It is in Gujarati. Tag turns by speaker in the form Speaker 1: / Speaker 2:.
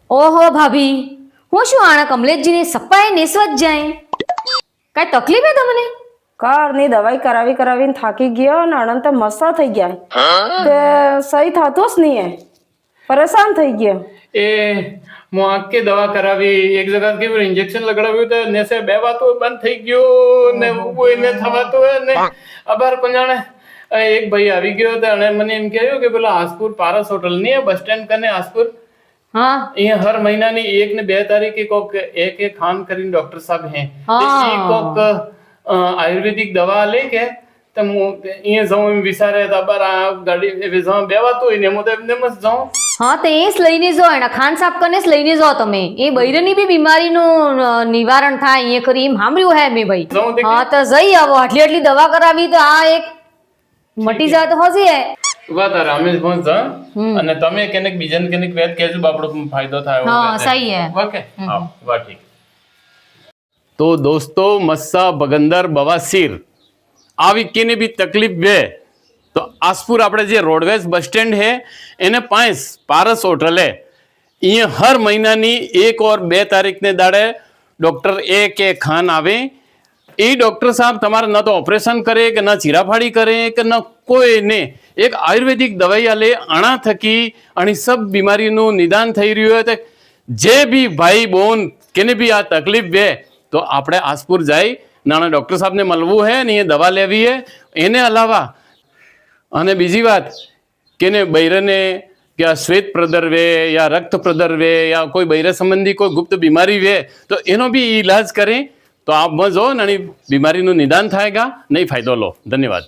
Speaker 1: ઓહો ભાભી, હું શું આણા કમલેશજીને સપ્પાએ નેસવા જ જાય? કાંઈ તકલીફ હે તમને?
Speaker 2: કારની દવાઈ કરાવીને થાકી ગયો ને અનંત મસ્તા થઈ ગયા તે સહી થતું જ નહીં પરેશાન થઈ ગયો
Speaker 3: એ હું આખી દવા કરાવી એક જગ્યા કેવું ઇન્જેક્શન લગાડ્યું તો ને સે બે વાતો બંધ થઈ ગયો ને ઉભો એને થવાતું ને અબાર પંજાણે એક ભાઈ આવી ગયો તો અને મને એમ કહ્યું કે પેલા આસપુર પારસ હોટલ ની બસ સ્ટેન્ડ કને આસપુર
Speaker 1: હા
Speaker 3: અહીંયા હર મહિનાની 1 ને 2 તારીખે કોક એક ખાન કરીને ડોક્ટર સાહેબ હે એ કોક આયુર્વેદિક દવા લે કે તો હું અહીંયા જાઉં એમ વિચારે તો અબાર આ ગાડી વેચવા બે વાતો હોય ને હું તો એમને મસ્ત જાઉં.
Speaker 1: હા તો એ જ લઈને જાઓ, એના ખાન સાફ કરીને જ લઈને જાઓ તમે. એ બૈરાની બી બીમારીનું નિવારણ થાય અહીંયા કરી એમ સાંભળ્યું હે મેં ભાઈ. હા તો જઈ આવો, આટલી દવા કરાવી તો આ એક મટી જાય તો હજી હે
Speaker 3: વાત આ રામેશ પહોંચ જા અને તમે કેનેક બીજાને કેનેક વેત કહેજો આપણો ફાયદો થાય.
Speaker 1: હા સહી હે.
Speaker 3: ઓકે હા વાત ઠીક. तो दोस्तों मस्सा बगंदर बवासीर આવી કેને બી તકલીફ વે તો આસપુર આપણે જે રોડવેઝ બસ સ્ટેન્ડ હે એને પાંચ પારસ હોટલે અહીંયા હર મહિનાની 1 और 2 તારીખને દાડે ડોક્ટર એ કે ખાન આવે. એ ડોક્ટર સાહેબ તમારે ન તો ઓપરેશન કરે કે ન ચીરાફાડી કરે કે ન કોઈને એક આયુર્વેદિક દવાઈ આલે આણા થકી અને સબ બીમારીનું નિદાન થઈ રહ્યું હોય તો જે બી ભાઈ બોન કેને બી આ તકલીફ વે તો આપણે આસપુર જાય નાના ડૉક્ટર સાહેબને મળવું હે ને એ દવા લેવી હે. એને અલાવા અને બીજી વાત કેને બૈરને કે આ શ્વેત પ્રદર વે યા રક્ત પ્રદર વે યા કોઈ બૈરા સંબંધી કોઈ ગુપ્ત બીમારી વે તો એનો બી ઈલાજ કરે તો આપ મજો ને બીમારીનું નિદાન થાયગા નહીં ફાયદો લો. ધન્યવાદ.